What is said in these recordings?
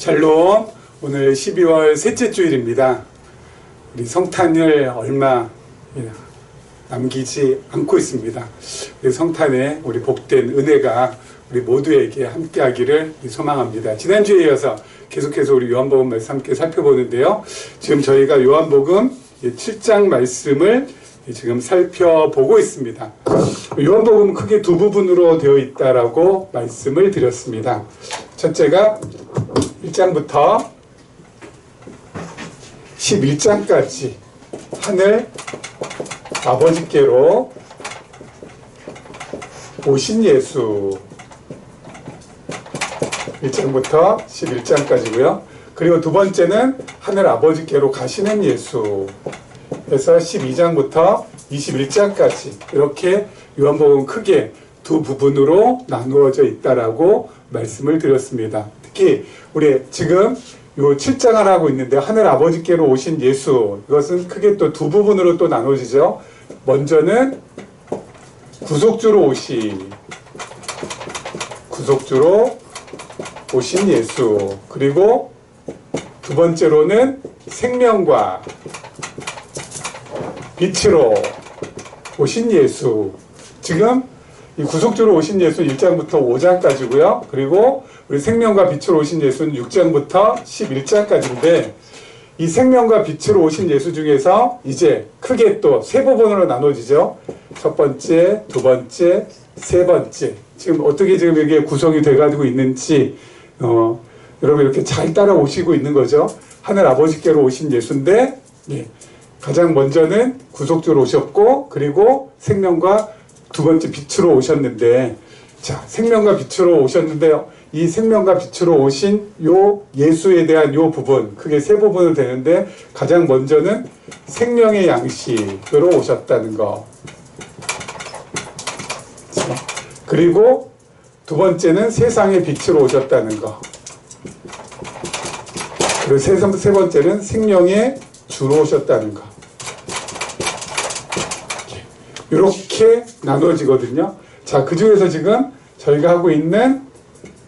샬롬. 오늘 12월 셋째 주일입니다. 우리 성탄을 얼마 남기지 않고 있습니다. 우리 성탄에 우리 복된 은혜가 우리 모두에게 함께하기를 소망합니다. 지난주에 이어서 계속해서 우리 요한복음 말씀 함께 살펴보는데요. 지금 저희가 요한복음 7장 말씀을 지금 살펴보고 있습니다. 요한복음은 크게 두 부분으로 되어 있다라고 말씀을 드렸습니다. 첫째가 1장부터 11장까지 하늘 아버지께로 오신 예수, 1장부터 11장까지고요. 그리고 두 번째는 하늘 아버지께로 가시는 예수, 그래서 12장부터 21장까지 이렇게 요한복음 크게 두 부분으로 나누어져 있다라고 말씀을 드렸습니다. 특히 우리 지금 요 7장을 하고 있는데 하늘 아버지께로 오신 예수, 이것은 크게 또 두 부분으로 또 나눠지죠. 먼저는 구속주로 오신 예수, 그리고 두 번째로는 생명과 빛으로 오신 예수. 지금 이 구속주로 오신 예수 1장부터 5장까지고요. 그리고 우리 생명과 빛으로 오신 예수는 6장부터 11장까지인데 이 생명과 빛으로 오신 예수 중에서 이제 크게 또 세 부분으로 나눠지죠. 첫 번째, 두 번째, 세 번째. 지금 어떻게 지금 이게 구성이 돼가지고 있는지 여러분 이렇게 잘 따라오시고 있는 거죠. 하늘 아버지께로 오신 예수인데 가장 먼저는 구속주로 오셨고, 그리고 생명과 두 번째 빛으로 오셨는데, 자, 생명과 빛으로 오셨는데요. 이 생명과 빛으로 오신 요 예수에 대한 요 부분, 크게 세 부분은 되는데, 가장 먼저는 생명의 양식으로 오셨다는 거. 자, 그리고 두 번째는 세상의 빛으로 오셨다는 거. 그리고 세 번째는 생명의 주로 오셨다는 거. 이렇게 나누어지거든요. 자, 그 중에서 지금 저희가 하고 있는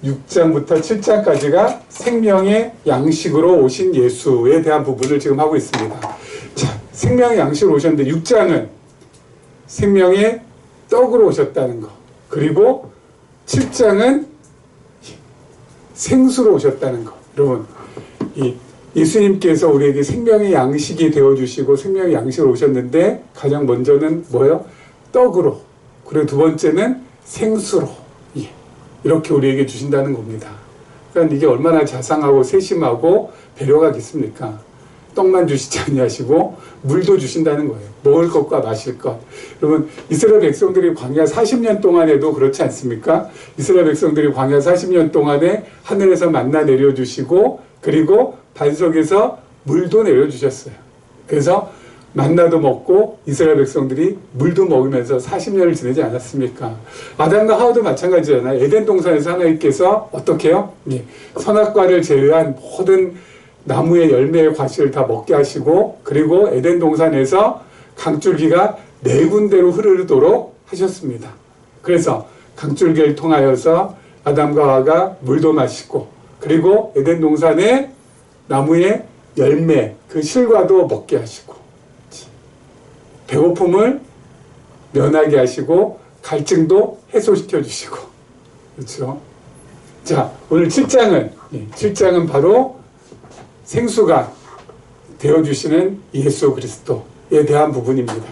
6장부터 7장까지가 생명의 양식으로 오신 예수에 대한 부분을 지금 하고 있습니다. 자, 생명의 양식으로 오셨는데 6장은 생명의 떡으로 오셨다는 거. 그리고 7장은 생수로 오셨다는 거. 여러분, 이 예수님께서 우리에게 생명의 양식이 되어주시고 생명의 양식으로 오셨는데 가장 먼저는 뭐예요? 떡으로. 그리고 두 번째는 생수로. 이렇게 우리에게 주신다는 겁니다. 그러니까 이게 얼마나 자상하고 세심하고 배려가 깊습니까? 떡만 주시지 아니하시고 물도 주신다는 거예요. 먹을 것과 마실 것. 여러분, 이스라엘 백성들이 광야 40년 동안에도 그렇지 않습니까? 이스라엘 백성들이 광야 40년 동안에 하늘에서 만나 내려주시고, 그리고 반석에서 물도 내려주셨어요. 그래서 만나도 먹고 이스라엘 백성들이 물도 먹으면서 40년을 지내지 않았습니까? 아담과 하와도 마찬가지잖아요. 에덴 동산에서 하나님께서 어떻게 해요? 선악과를 제외한 모든 나무의 열매의 과실을 다 먹게 하시고, 그리고 에덴 동산에서 강줄기가 네 군데로 흐르도록 하셨습니다. 그래서 강줄기를 통하여서 아담과 하와가 물도 마시고, 그리고 에덴 동산의 나무의 열매, 그 실과도 먹게 하시고, 배고픔을 면하게 하시고, 갈증도 해소시켜 주시고, 그렇죠? 자, 오늘 7장은 바로 생수가 되어주시는 예수 그리스도에 대한 부분입니다.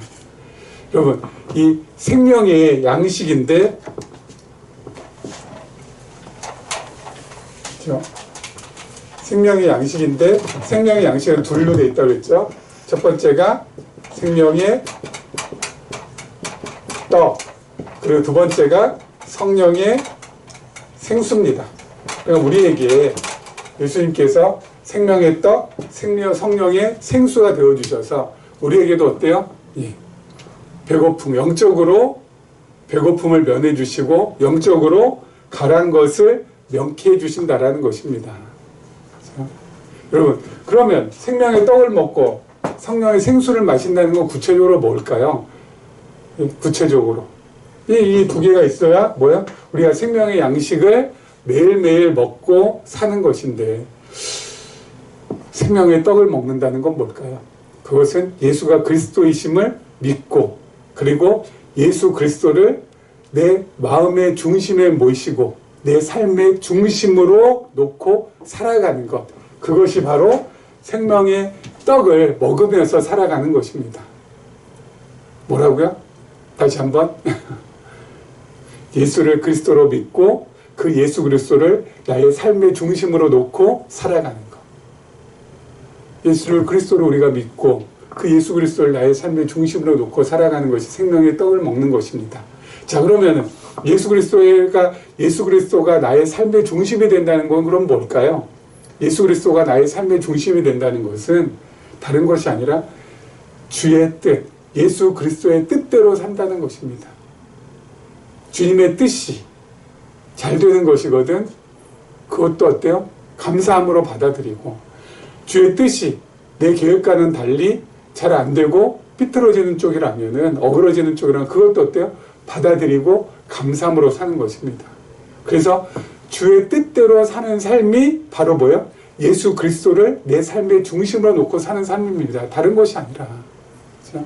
여러분, 이 생명의 양식인데, 그렇죠? 생명의 양식인데, 생명의 양식은 둘로 되어 있다고 했죠. 첫 번째가 생명의 떡, 그리고 두 번째가 성령의 생수입니다. 그러니까 우리에게 예수님께서 생명의 떡, 성령의 생수가 되어주셔서 우리에게도 어때요? 배고픔, 영적으로 배고픔을 면해주시고 영적으로 가라앉은 것을 명쾌해 주신다라는 것입니다. 여러분, 그러면 생명의 떡을 먹고 성령의 생수를 마신다는 건 구체적으로 뭘까요? 구체적으로 이 두 개가 있어야 뭐야? 우리가 생명의 양식을 매일매일 먹고 사는 것인데 생명의 떡을 먹는다는 건 뭘까요? 그것은 예수가 그리스도이심을 믿고 그리고 예수 그리스도를 내 마음의 중심에 모시고 내 삶의 중심으로 놓고 살아가는 것. 그것이 바로 생명의 떡을 먹으면서 살아가는 것입니다. 뭐라고요? 다시 한번. 예수를 그리스도로 믿고 그 예수 그리스도를 나의 삶의 중심으로 놓고 살아가는 것. 예수를 그리스도로 우리가 믿고 그 예수 그리스도를 나의 삶의 중심으로 놓고 살아가는 것이 생명의 떡을 먹는 것입니다. 자, 그러면은 예수 그리스도가 나의 삶의 중심이 된다는 건 그럼 뭘까요? 예수 그리스도가 나의 삶의 중심이 된다는 것은 다른 것이 아니라 주의 뜻, 예수 그리스도의 뜻대로 산다는 것입니다. 주님의 뜻이 잘 되는 것이거든 그것도 어때요? 감사함으로 받아들이고 주의 뜻이 내 계획과는 달리 잘 안 되고 삐뚤어지는 쪽이라면은 어그러지는 쪽이라면 그것도 어때요? 받아들이고 감사함으로 사는 것입니다. 그래서 주의 뜻대로 사는 삶이 바로 뭐예요? 예수 그리스도를 내 삶의 중심으로 놓고 사는 삶입니다. 다른 것이 아니라 그렇죠?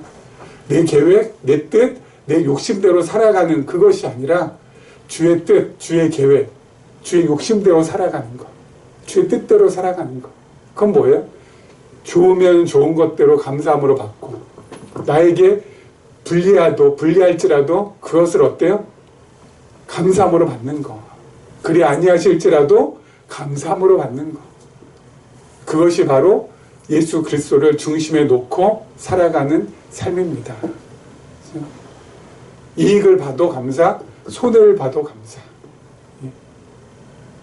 내 계획, 내 뜻, 내 욕심대로 살아가는 그것이 아니라 주의 뜻, 주의 계획, 주의 욕심대로 살아가는 것, 주의 뜻대로 살아가는 것. 그건 뭐예요? 좋으면 좋은 것대로 감사함으로 받고 나에게 불리할지라도 그것을 어때요? 감사함으로 받는 거. 그리 아니하실지라도 감사함으로 받는 거. 그것이 바로 예수 그리스도를 중심에 놓고 살아가는 삶입니다. 이익을 봐도 감사, 손해를 봐도 감사.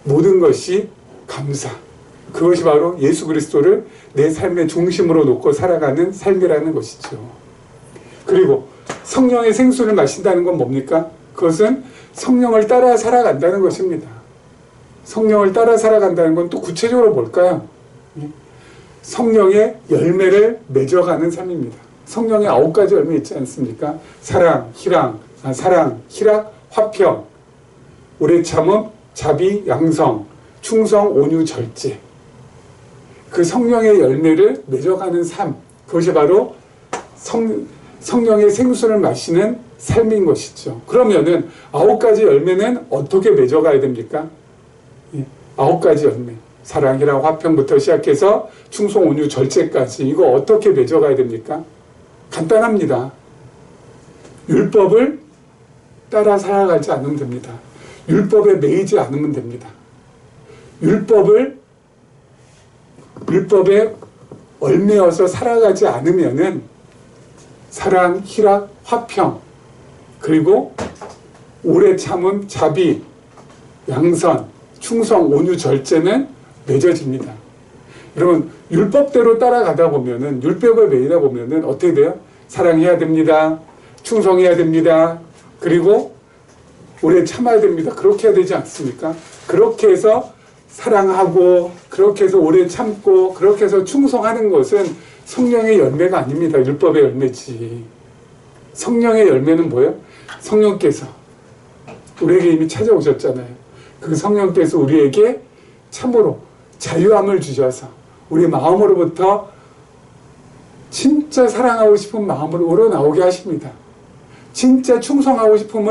모든 것이 감사. 그것이 바로 예수 그리스도를 내 삶의 중심으로 놓고 살아가는 삶이라는 것이죠. 그리고 성령의 생수를 마신다는 건 뭡니까? 그것은 성령을 따라 살아간다는 것입니다. 성령을 따라 살아간다는 건 또 구체적으로 뭘까요? 성령의 열매를 맺어가는 삶입니다. 성령의 9가지 열매 있지 않습니까? 사랑, 희락, 화평, 오래 참음, 자비, 양성, 충성, 온유, 절제. 그 성령의 열매를 맺어가는 삶, 그것이 바로 성령의 생수를 마시는 삶인 것이죠. 그러면은 9가지 열매는 어떻게 맺어가야 됩니까? 9가지 열매. 사랑, 희락, 화평부터 시작해서 충성, 온유, 절제까지 이거 어떻게 맺어가야 됩니까? 간단합니다. 율법을 따라 살아가지 않으면 됩니다. 율법에 매이지 않으면 됩니다. 율법에 얽매여서 살아가지 않으면은 사랑, 희락, 화평, 그리고 오래 참음, 자비, 양선, 충성, 온유, 절제는 맺어집니다. 여러분, 율법대로 따라가다 보면은, 율법에 매이다 보면은 어떻게 돼요? 사랑해야 됩니다. 충성해야 됩니다. 그리고 오래 참아야 됩니다. 그렇게 해야 되지 않습니까? 그렇게 해서 사랑하고, 그렇게 해서 오래 참고, 그렇게 해서 충성하는 것은 성령의 열매가 아닙니다. 율법의 열매지. 성령의 열매는 뭐예요? 성령께서 우리에게 이미 찾아오셨잖아요. 그 성령께서 우리에게 참으로 자유함을 주셔서 우리 마음으로부터 진짜 사랑하고 싶은 마음으로 우러나오게 하십니다. 진짜 충성하고 싶은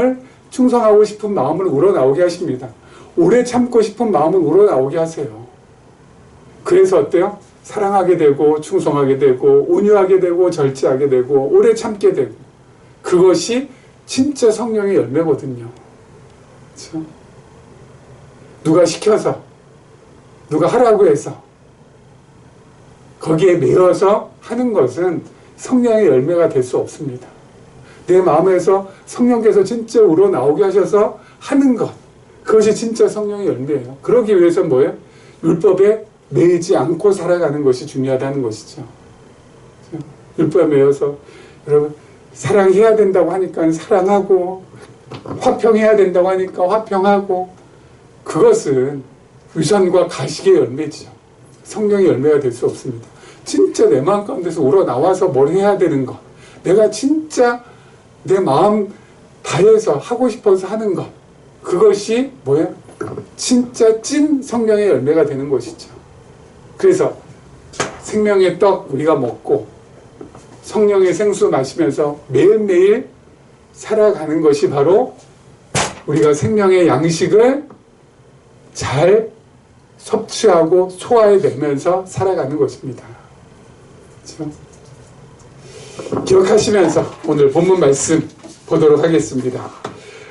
마음을 우러나오게 하십니다. 오래 참고 싶은 마음을 우러나오게 하세요. 그래서 어때요? 사랑하게 되고 충성하게 되고 온유하게 되고 절제하게 되고 오래 참게 되고 그것이 진짜 성령의 열매거든요. 그렇죠? 누가 시켜서 누가 하라고 해서 거기에 매여서 하는 것은 성령의 열매가 될 수 없습니다. 내 마음에서 성령께서 진짜 우러나오게 하셔서 하는 것, 그것이 진짜 성령의 열매예요. 그러기 위해서는 뭐예요? 율법에 매이지 않고 살아가는 것이 중요하다는 것이죠. 율법에 매여서 여러분 사랑해야 된다고 하니까 사랑하고 화평해야 된다고 하니까 화평하고 그것은 위선과 가식의 열매지요. 성령의 열매가 될 수 없습니다. 진짜 내 마음 가운데서 우러나와서 뭘 해야 되는 것, 내가 진짜 내 마음 다해서 하고 싶어서 하는 것, 그것이 뭐예요? 진짜 찐 성령의 열매가 되는 것이죠. 그래서 생명의 떡 우리가 먹고 성령의 생수 마시면서 매일매일 살아가는 것이 바로 우리가 생명의 양식을 잘 섭취하고 소화해내면서 살아가는 것입니다. 그렇죠? 기억하시면서 오늘 본문 말씀 보도록 하겠습니다.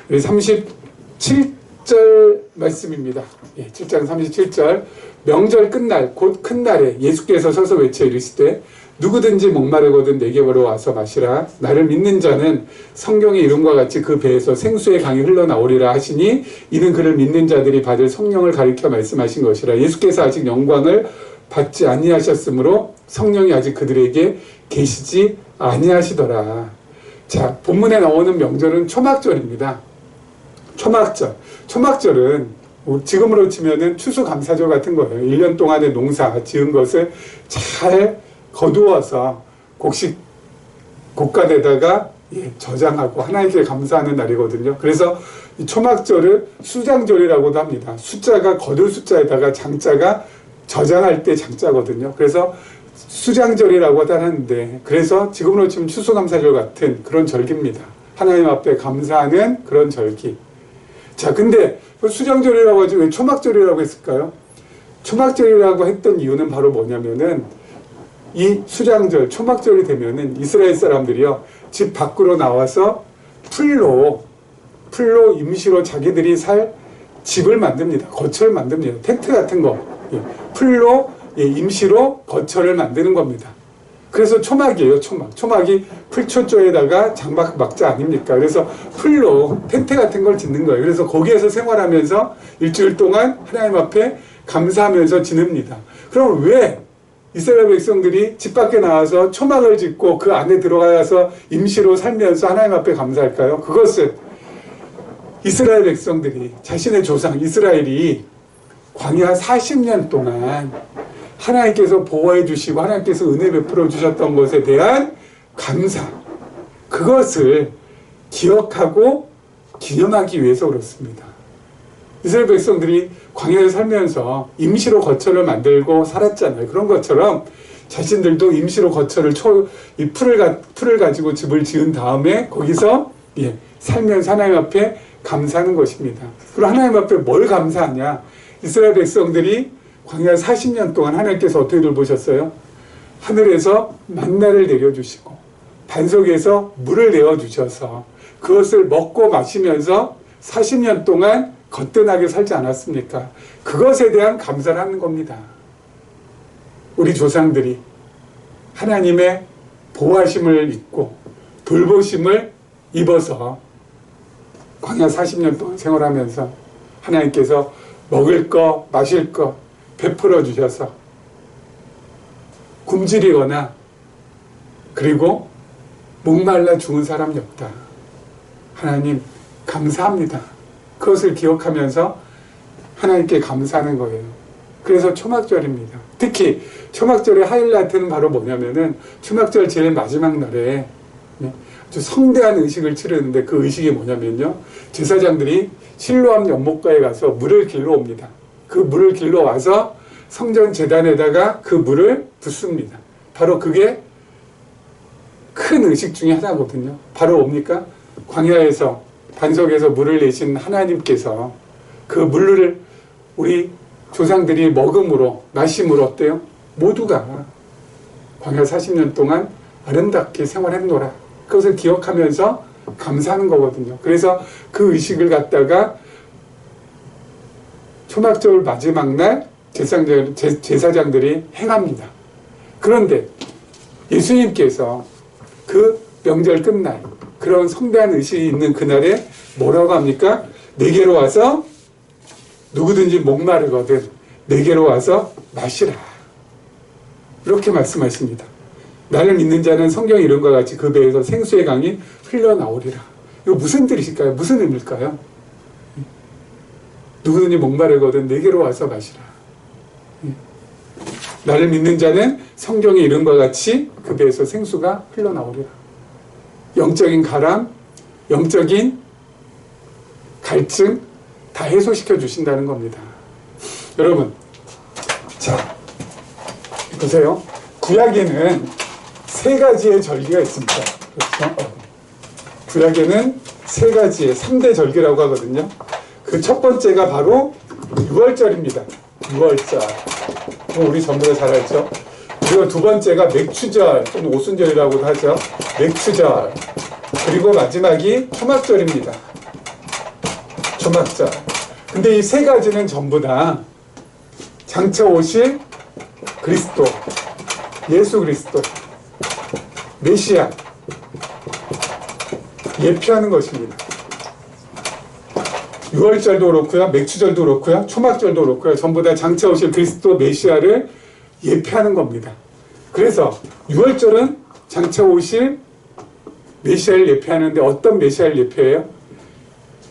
37절 말씀입니다. 7장 37절. 명절 끝날 곧 큰 날에 예수께서 서서 외쳐 이르시되 누구든지 목마르거든 내게로 와서 마시라. 나를 믿는 자는 성경의 이름과 같이 그 배에서 생수의 강이 흘러나오리라 하시니 이는 그를 믿는 자들이 받을 성령을 가리켜 말씀하신 것이라. 예수께서 아직 영광을 받지 아니하셨으므로 성령이 아직 그들에게 계시지 아니하시더라. 자, 본문에 나오는 명절은 초막절입니다. 초막절. 초막절은 지금으로 치면은 추수감사절 같은 거예요. 1년 동안의 농사 지은 것을 잘 거두어서 곡간에다가 저장하고 하나님께 감사하는 날이거든요. 그래서 이 초막절을 수장절이라고도 합니다. 숫자가 거둘 숫자에다가 장자가 저장할 때 장자거든요. 그래서 수장절이라고도 하는데, 그래서 지금으로 치면 추수감사절 같은 그런 절기입니다. 하나님 앞에 감사하는 그런 절기. 자, 근데 수장절이라고 하지 왜 초막절이라고 했을까요? 초막절이라고 했던 이유는 바로 뭐냐면은 이 수장절, 초막절이 되면은 이스라엘 사람들이요, 집 밖으로 나와서 풀로 임시로 자기들이 살 집을 만듭니다. 거처를 만듭니다. 텐트 같은 거. 풀로 임시로 거처를 만드는 겁니다. 그래서 초막이에요, 초막. 초막이 풀초조에다가 장막 막자 아닙니까? 그래서 풀로 텐트 같은 걸 짓는 거예요. 그래서 거기에서 생활하면서 일주일 동안 하나님 앞에 감사하면서 지냅니다. 그럼 왜 이스라엘 백성들이 집 밖에 나와서 초막을 짓고 그 안에 들어가서 임시로 살면서 하나님 앞에 감사할까요? 그것은 이스라엘 백성들이 자신의 조상 이스라엘이 광야 40년 동안 하나님께서 보호해 주시고 하나님께서 은혜 베풀어 주셨던 것에 대한 감사, 그것을 기억하고 기념하기 위해서 그렇습니다. 이스라엘 백성들이 광야에 살면서 임시로 거처를 만들고 살았잖아요. 그런 것처럼 자신들도 임시로 거처를 이 풀을 가지고 집을 지은 다음에 거기서 살면서 하나님 앞에 감사하는 것입니다. 그리고 하나님 앞에 뭘 감사하냐? 이스라엘 백성들이 광야 40년 동안 하나님께서 어떻게 돌보셨어요? 하늘에서 만나를 내려주시고 반석에서 물을 내어주셔서 그것을 먹고 마시면서 40년 동안 거뜬하게 살지 않았습니까? 그것에 대한 감사를 하는 겁니다. 우리 조상들이 하나님의 보호하심을 입고 돌보심을 입어서 광야 40년 동안 생활하면서 하나님께서 먹을 거, 마실 거 베풀어 주셔서 굶주리거나 그리고 목말라 죽은 사람이 없다. 하나님 감사합니다. 그것을 기억하면서 하나님께 감사하는 거예요. 그래서 초막절입니다. 특히 초막절의 하이라이트는 바로 뭐냐면은 초막절 제일 마지막 날에 아주 성대한 의식을 치르는데 그 의식이 뭐냐면요, 제사장들이 실로암 연못가에 가서 물을 길러 옵니다. 그 물을 길러 와서 성전 제단에다가 그 물을 붓습니다. 바로 그게 큰 의식 중에 하나거든요. 바로 뭡니까? 광야에서 반석에서 물을 내신 하나님께서 그 물을 우리 조상들이 먹음으로 마심으로 어때요? 모두가 광야 40년 동안 아름답게 생활했노라. 그것을 기억하면서 감사하는 거거든요. 그래서 그 의식을 갖다가 초막절 마지막 날 제사장들이 행합니다. 그런데 예수님께서 그 명절 끝날 그런 성대한 의식이 있는 그날에 뭐라고 합니까? 내게로 와서 누구든지 목마르거든 내게로 와서 마시라. 이렇게 말씀하십니다. 나를 믿는 자는 성경 이름과 같이 그 배에서 생수의 강이 흘러나오리라. 이거 무슨 뜻일까요? 무슨 의미일까요? 누구든지 목마르거든 내게로 와서 마시라. 나를 믿는 자는 성경의 이름과 같이 그 배에서 생수가 흘러나오리라. 영적인 가람, 영적인 갈증, 다 해소시켜 주신다는 겁니다. 여러분, 자, 보세요. 구약에는 세 가지의 절기가 있습니다. 그렇죠? 구약에는 세 가지의 3대 절기라고 하거든요. 그 첫 번째가 바로 6월절입니다. 6월절. 우리 전부 다 잘 알죠? 그리고 두 번째가 맥추절 또는 오순절이라고도 하죠. 맥추절. 그리고 마지막이 초막절입니다. 초막절. 근데 이 세 가지는 전부 다 장차 오실 그리스도, 예수 그리스도, 메시아 예표하는 것입니다. 6월절도 그렇고요, 맥추절도 그렇고요, 초막절도 그렇고요, 전부 다 장차 오실 그리스도 메시아를 예표하는 겁니다. 그래서 6월절은 장차 오실 메시아를 예표하는데 어떤 메시아를 예표해요?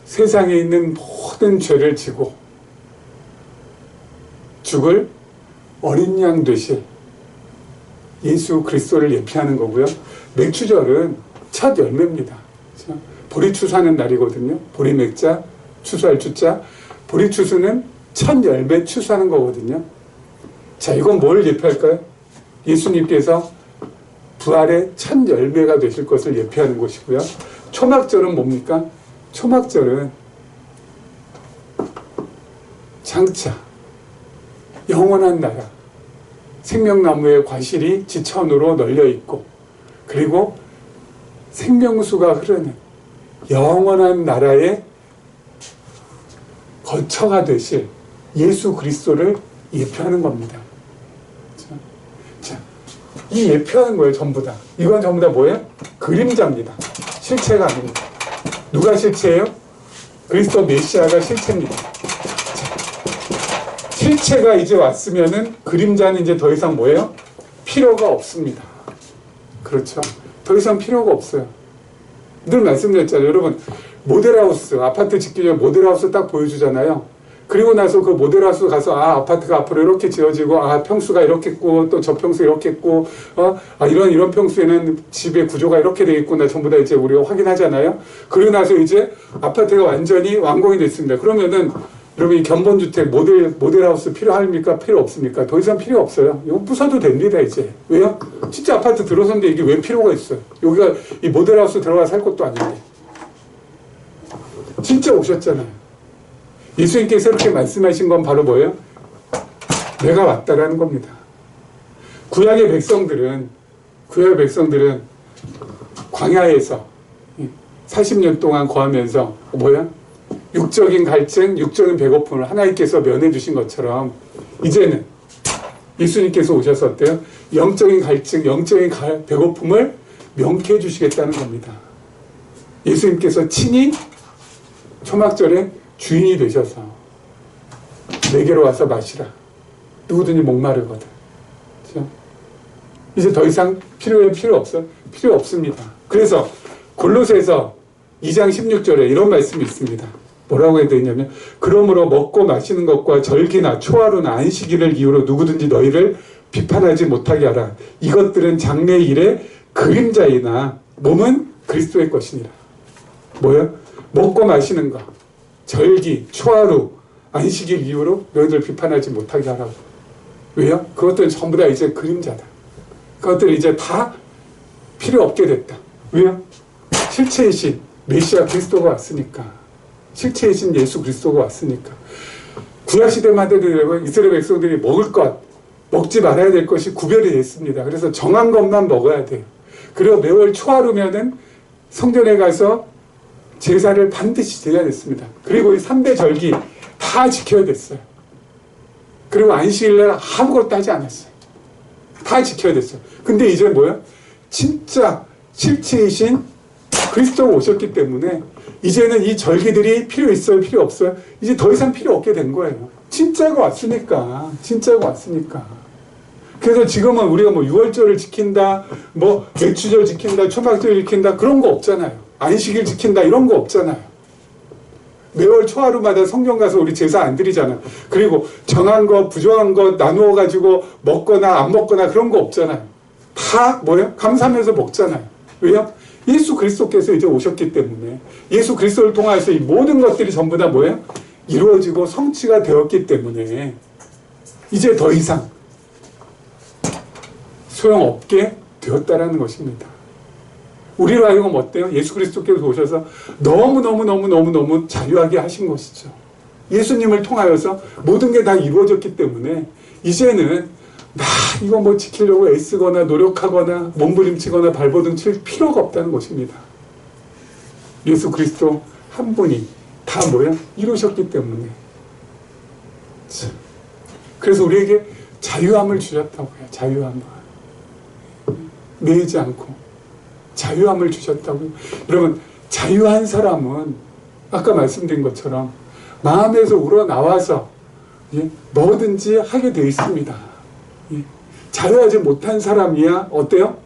세상에 있는 모든 죄를 지고 죽을 어린 양 되실 예수 그리스도를 예표하는 거고요. 맥추절은 첫 열매입니다. 그렇죠? 보리 추수하는 날이거든요. 보리 맥자, 추수할 추자. 보리 추수는 첫 열매 추수하는 거거든요. 자, 이건 뭘 예표할까요? 예수님께서 부활의 첫 열매가 되실 것을 예표하는 것이고요. 초막절은 뭡니까? 초막절은 장차 영원한 나라, 생명나무의 과실이 지천으로 널려 있고, 그리고 생명수가 흐르는 영원한 나라의 거처가 되실 예수 그리스도를 예표하는 겁니다. 자, 이 예표하는 거예요, 전부 다. 이건 전부 다 뭐예요? 그림자입니다. 실체가 아닙니다. 누가 실체예요? 그리스도 메시아가 실체입니다. 자, 실체가 이제 왔으면은 그림자는 이제 더 이상 뭐예요? 필요가 없습니다. 그렇죠? 더 이상 필요가 없어요. 늘 말씀드렸잖아요. 여러분, 모델하우스, 아파트 짓기 전에 모델하우스 딱 보여주잖아요. 그리고 나서 그 모델하우스 가서, 아파트가 앞으로 이렇게 지어지고, 평수가 이렇게 있고, 또 저 평수 이렇게 있고, 이런 평수에는 집의 구조가 이렇게 되어 있구나. 전부 다 이제 우리가 확인하잖아요. 그리고 나서 이제 아파트가 완전히 완공이 됐습니다. 그러면은, 여러분, 이 견본주택, 모델하우스 필요합니까? 필요 없습니까? 더 이상 필요 없어요. 이거 부숴도 됩니다, 이제. 왜요? 진짜 아파트 들어섰는데 이게 왜 필요가 있어요? 여기가 이 모델하우스 들어가 살 것도 아닌데. 진짜 오셨잖아요. 예수님께서 이렇게 말씀하신 건 바로 뭐예요? 내가 왔다라는 겁니다. 구약의 백성들은 광야에서 40년 동안 거하면서 육적인 갈증, 육적인 배고픔을 하나님께서 면해 주신 것처럼 이제는 예수님께서 오셔서 어때요? 영적인 갈증, 영적인 배고픔을 명쾌해 주시겠다는 겁니다. 예수님께서 친히 초막절에 주인이 되셔서 내게로 와서 마시라. 누구든지 목마르거든. 그렇죠? 이제 더 이상 필요 없습니다. 그래서 골로새서 2장 16절에 이런 말씀이 있습니다. 뭐라고 해야 되냐면, 그러므로 먹고 마시는 것과 절기나 초하루나 안식일을 이유로 누구든지 너희를 비판하지 못하게 하라. 이것들은 장래 일의 그림자이나 몸은 그리스도의 것이니라. 뭐예요? 먹고 마시는 거, 절기, 초하루, 안식일 이후로 너희들 비판하지 못하게 하라고. 왜요? 그것들은 전부 다 이제 그림자다. 그것들은 이제 다 필요 없게 됐다. 왜요? 실체이신 메시아 그리스도가 왔으니까. 실체이신 예수 그리스도가 왔으니까. 구약시대만 해도 이스라엘 백성들이 먹을 것, 먹지 말아야 될 것이 구별이 됐습니다. 그래서 정한 것만 먹어야 돼요. 그리고 매월 초하루면은 성전에 가서 제사를 반드시 드려야 됐습니다. 그리고 이 3대 절기 다 지켜야 됐어요. 그리고 안식일날 아무것도 하지 않았어요. 다 지켜야 됐어요. 근데 이제 뭐야? 진짜 실체이신 그리스도가 오셨기 때문에 이제는 이 절기들이 필요 있어요? 필요 없어요? 이제 더 이상 필요 없게 된 거예요. 진짜가 왔으니까. 그래서 지금은 우리가 6월절을 지킨다, 맥추절 지킨다, 초막절 지킨다, 그런 거 없잖아요. 안식일 지킨다, 이런 거 없잖아요. 매월 초하루마다 성경 가서 우리 제사 안 드리잖아요. 그리고 정한 거, 부정한 거 나누어가지고 먹거나 안 먹거나 그런 거 없잖아요. 다 감사하면서 먹잖아요. 왜요? 예수 그리스도께서 이제 오셨기 때문에 예수 그리스도를 통해서 이 모든 것들이 전부 다 이루어지고 성취가 되었기 때문에 이제 더 이상 소용없게 되었다라는 것입니다. 우리로 하여금 어때요? 예수 그리스도께서 오셔서 너무너무 자유하게 하신 것이죠. 예수님을 통하여서 모든 게 다 이루어졌기 때문에 이제는 나 이거 뭐 지키려고 애쓰거나 노력하거나 몸부림치거나 발버둥 칠 필요가 없다는 것입니다. 예수 그리스도 한 분이 다 뭐야? 이루셨기 때문에. 그래서 우리에게 자유함을 주셨다고요. 자유함을. 매이지 않고 자유함을 주셨다고요. 여러분, 자유한 사람은 아까 말씀드린 것처럼 마음에서 우러나와서 뭐든지 하게 되어 있습니다. 자유하지 못한 사람이야 어때요?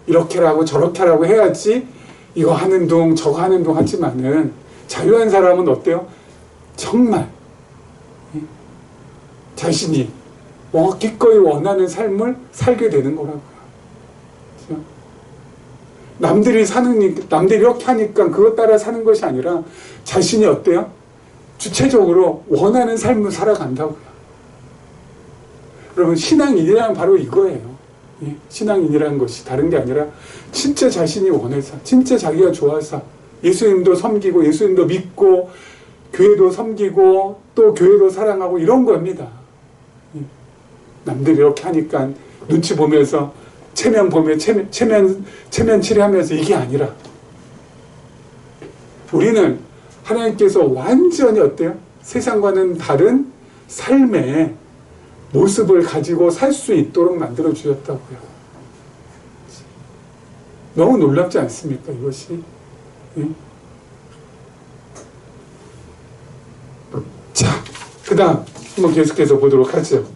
이렇게라고 저렇게라고 해야지 이거 하는 둥 저거 하는 둥 하지만은 자유한 사람은 어때요? 정말 자신이 기꺼이 원하는 삶을 살게 되는 거라고요. 남들이 이렇게 하니까 그것 따라 사는 것이 아니라 자신이 어때요? 주체적으로 원하는 삶을 살아간다고요. 여러분, 신앙인이란 바로 이거예요. 신앙인이라는 것이 다른 게 아니라 진짜 자신이 원해서, 진짜 자기가 좋아서 예수님도 섬기고 예수님도 믿고 교회도 섬기고 또 교회도 사랑하고 이런 겁니다. 남들이 이렇게 하니까 눈치 보면서 체면 칠하면서 이게 아니라 우리는 하나님께서 완전히 어때요? 세상과는 다른 삶의 모습을 가지고 살 수 있도록 만들어 주셨다고요. 너무 놀랍지 않습니까, 이것이? 자, 그 다음 한번 계속해서 보도록 하죠.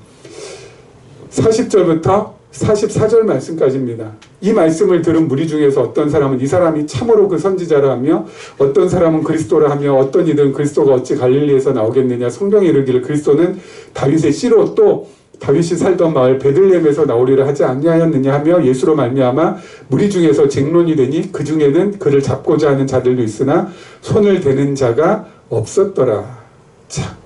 40절부터 44절 말씀까지입니다. 이 말씀을 들은 무리 중에서 어떤 사람은 이 사람이 참으로 그 선지자라 하며 어떤 사람은 그리스도라 하며 어떤 이들은 그리스도가 어찌 갈릴리에서 나오겠느냐. 성경에 이르기를 그리스도는 다윗의 씨로 또 다윗이 살던 마을 베들레헴에서 나오리라 하지 아니하였느냐 하며 예수로 말미암아 무리 중에서 쟁론이 되니 그 중에는 그를 잡고자 하는 자들도 있으나 손을 대는 자가 없었더라. 자,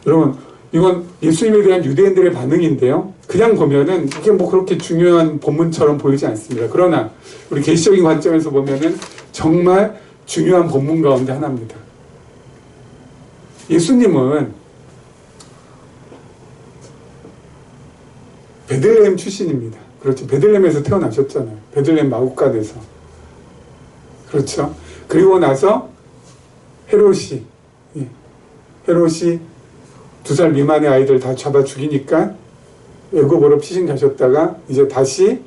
여러분, 이건 예수님에 대한 유대인들의 반응인데요. 그냥 보면은 이게 뭐 그렇게 중요한 본문처럼 보이지 않습니다. 그러나 우리 계시적인 관점에서 보면은 정말 중요한 본문 가운데 하나입니다. 예수님은 베들레헴 출신입니다. 그렇죠. 베들레헴에서 태어나셨잖아요. 베들레헴 마구간에서. 그렇죠. 그리고 나서 헤롯이 2살 미만의 아이들 다 잡아 죽이니까 애굽으로 피신 가셨다가 이제 다시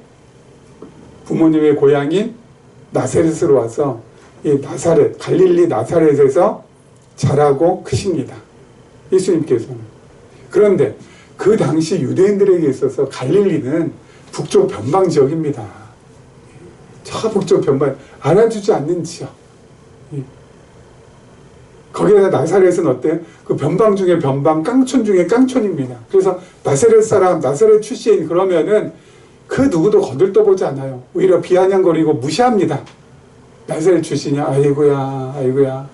부모님의 고향인 나사렛으로 와서 이 나사렛, 갈릴리 나사렛에서 자라고 크십니다. 예수님께서는. 그런데 그 당시 유대인들에게 있어서 갈릴리는 북쪽 변방 지역입니다. 저 북쪽 변방, 알아주지 않는 지역. 거기에다 나사렛은 어때? 그 변방 중에 변방, 깡촌 중에 깡촌입니다. 그래서 나사렛 사람, 나사렛 출신 그러면은 그 누구도 거들떠보지 않아요. 오히려 비아냥거리고 무시합니다. 나사렛 출신이야. 아이고야.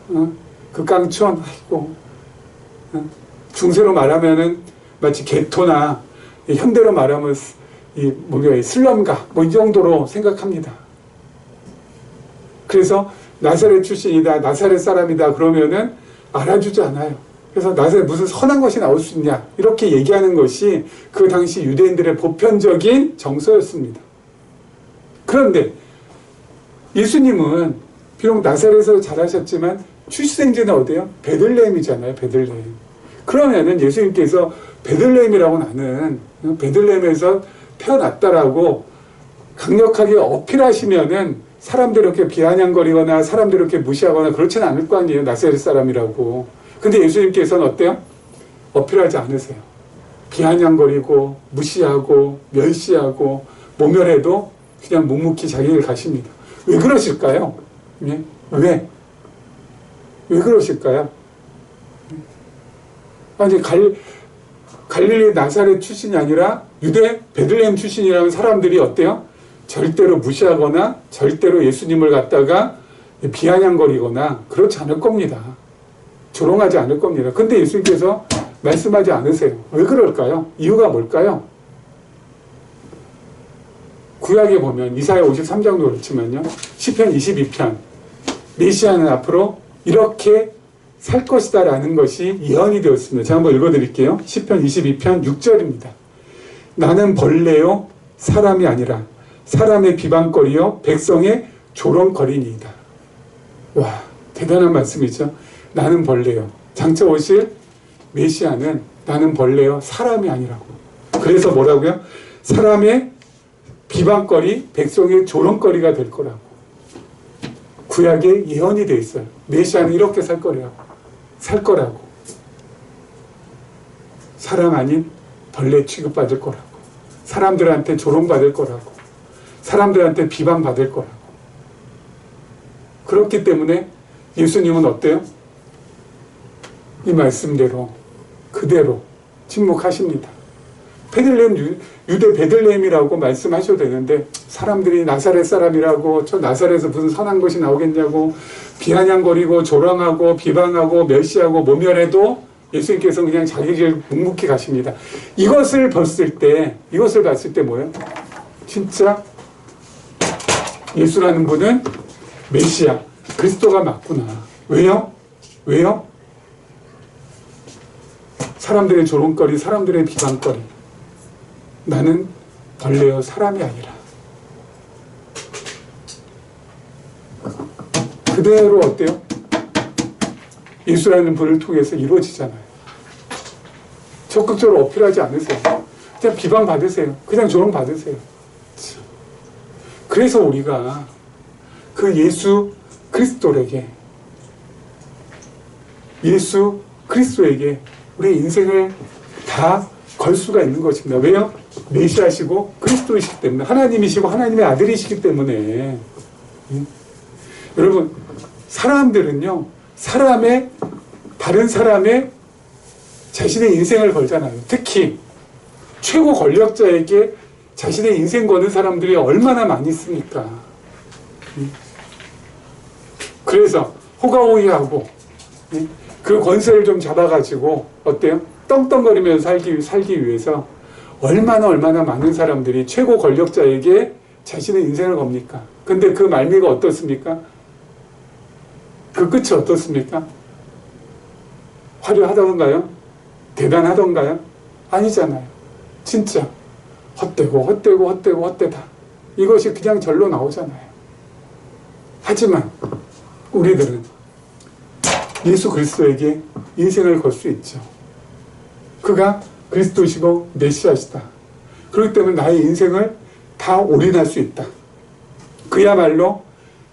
그 깡촌, 아이고. 중세로 말하면은 마치 게토나 현대로 말하면 슬럼가 이 정도로 생각합니다. 그래서 나사렛 출신이다, 나사렛 사람이다 그러면은 알아주지 않아요. 그래서 나사렛 무슨 선한 것이 나올 수 있냐 이렇게 얘기하는 것이 그 당시 유대인들의 보편적인 정서였습니다. 그런데 예수님은 비록 나사렛에서 자라셨지만 출생지는 어디예요? 베들레헴이잖아요. 베들레헴. 그러면은 예수님께서 베들레헴이라고 나는 베들레헴에서 태어났다라고 강력하게 어필하시면은 사람들이 이렇게 비아냥거리거나 사람들이 이렇게 무시하거나 그렇지는 않을 거 아니에요. 나사렛 사람이라고. 근데 예수님께서는 어때요? 어필하지 않으세요. 비아냥거리고 무시하고 멸시하고 모멸해도 그냥 묵묵히 자기 길 가십니다. 왜 그러실까요? 예? 왜 그러실까요? 아니 갈릴리 나사렛 출신이 아니라 유대 베들레헴 출신이라는 사람들이 어때요? 절대로 무시하거나 절대로 예수님을 갖다가 비아냥거리거나 그렇지 않을 겁니다. 조롱하지 않을 겁니다. 근데 예수님께서 말씀하지 않으세요. 왜 그럴까요? 이유가 뭘까요? 구약에 보면 이사야 53장도 그렇지만요. 시편 22편 메시아는 앞으로 이렇게 살 것이다 라는 것이 예언이 되었습니다. 제가 한번 읽어드릴게요. 시편 22편 6절입니다. 나는 벌레요 사람이 아니라 사람의 비방거리요 백성의 조롱거리니이다. 와, 대단한 말씀이죠. 나는 벌레요. 장차 오실 메시아는 나는 벌레요 사람이 아니라고. 그래서 뭐라고요? 사람의 비방거리, 백성의 조롱거리가 될 거라고. 구약에 예언이 돼 있어요. 메시아는 이렇게 살 거라고. 살 거라고. 사람 아닌 벌레 취급받을 거라고. 사람들한테 조롱받을 거라고. 사람들한테 비방받을 거라고. 그렇기 때문에 예수님은 어때요? 이 말씀대로 그대로 침묵하십니다. 베들레헴, 유대 베들레헴이라고 말씀하셔도 되는데 사람들이 나사렛 사람이라고 저 나사렛에서 무슨 선한 것이 나오겠냐고 비아냥거리고 조롱하고 비방하고 멸시하고 모멸해도 예수님께서 그냥 자기 길 묵묵히 가십니다. 이것을 봤을 때 뭐예요? 진짜 예수라는 분은 메시아, 그리스도가 맞구나. 왜요? 사람들의 조롱거리, 사람들의 비방거리. 나는 벌레요 사람이 아니라. 그대로 어때요? 예수라는 분을 통해서 이루어지잖아요. 적극적으로 어필하지 않으세요. 그냥 비방받으세요. 그냥 조롱받으세요. 그래서 우리가 그 예수 그리스도에게 우리의 인생을 다 걸 수가 있는 것입니다. 왜요? 메시아시고 그리스도이시기 때문에, 하나님이시고 하나님의 아들이시기 때문에. 여러분, 사람들은요, 다른 사람의 자신의 인생을 걸잖아요. 특히 최고 권력자에게 자신의 인생 거는 사람들이 얼마나 많이 있습니까? 그래서 호가호위하고 그 권세를 좀 잡아가지고 어때요? 떵떵거리면서 살기 위해서 얼마나 많은 사람들이 최고 권력자에게 자신의 인생을 겁니까? 근데 그 말미가 어떻습니까? 그 끝이 어떻습니까? 화려하던가요? 대단하던가요? 아니잖아요. 진짜 헛되다. 이것이 그냥 절로 나오잖아요. 하지만 우리들은 예수 그리스도에게 인생을 걸 수 있죠. 그가 그리스도시고 메시아시다. 그렇기 때문에 나의 인생을 다 올인할 수 있다. 그야말로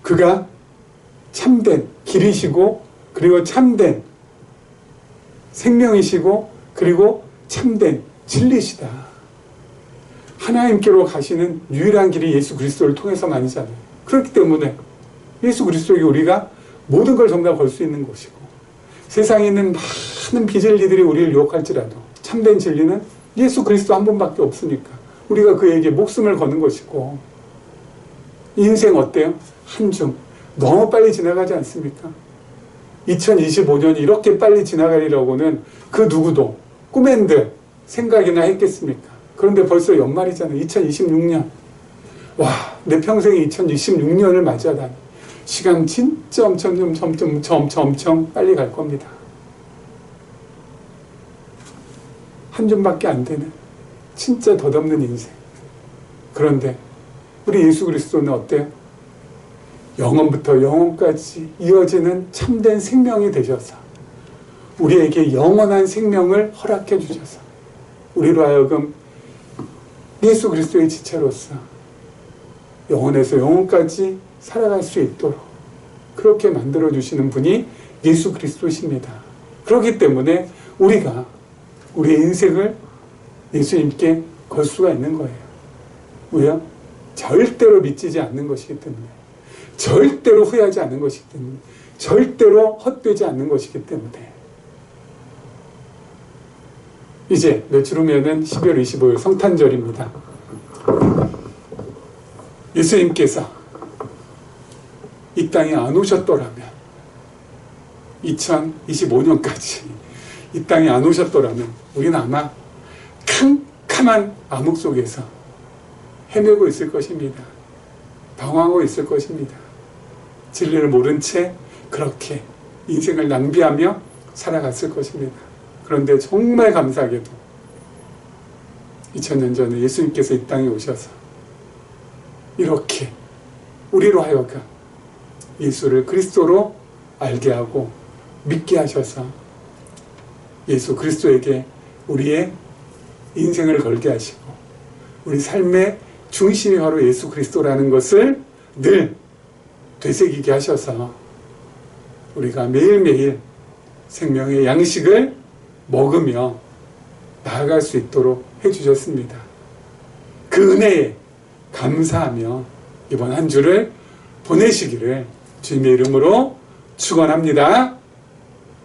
그가 참된 길이시고 그리고 참된 생명이시고 그리고 참된 진리시다. 하나님께로 가시는 유일한 길이 예수 그리스도를 통해서만이잖아요. 그렇기 때문에 예수 그리스도에게 우리가 모든 걸 전부 다 걸 수 있는 것이고, 세상에 있는 많은 비진리들이 우리를 유혹할지라도 참된 진리는 예수 그리스도 한 분밖에 없으니까 우리가 그에게 목숨을 거는 것이고, 인생 어때요? 한 줌 너무 빨리 지나가지 않습니까? 2025년이 이렇게 빨리 지나가리라고는 그 누구도 꿈엔들 생각이나 했겠습니까? 그런데 벌써 연말이잖아요. 2026년. 와, 내 평생에 2026년을 맞이하다니. 시간 진짜 엄청 빨리 갈 겁니다. 한 줌밖에 안 되는 진짜 덧없는 인생. 그런데 우리 예수 그리스도는 어때요? 영원부터 영원까지 이어지는 참된 생명이 되셔서 우리에게 영원한 생명을 허락해 주셔서 우리로 하여금 예수 그리스도의 지체로서 영원에서 영원까지 살아갈 수 있도록 그렇게 만들어 주시는 분이 예수 그리스도십니다. 그렇기 때문에 우리가 우리의 인생을 예수님께 걸 수가 있는 거예요. 왜요? 절대로 미치지 않는 것이기 때문에, 절대로 후회하지 않는 것이기 때문에, 절대로 헛되지 않는 것이기 때문에. 이제 며칠 후면은 12월 25일 성탄절입니다. 예수님께서 이 땅에 안 오셨더라면 2025년까지 이 땅에 안 오셨더라면 우리는 아마 캄캄한 암흑 속에서 헤매고 있을 것입니다. 방황하고 있을 것입니다. 진리를 모른 채 그렇게 인생을 낭비하며 살아갔을 것입니다. 그런데 정말 감사하게도 2000년 전에 예수님께서 이 땅에 오셔서 이렇게 우리로 하여금 예수를 그리스도로 알게 하고 믿게 하셔서 예수 그리스도에게 우리의 인생을 걸게 하시고 우리 삶의 중심이 바로 예수 그리스도라는 것을 늘 되새기게 하셔서 우리가 매일매일 생명의 양식을 먹으며 나아갈 수 있도록 해주셨습니다. 그 은혜에 감사하며 이번 한 주를 보내시기를 주님의 이름으로 축원합니다.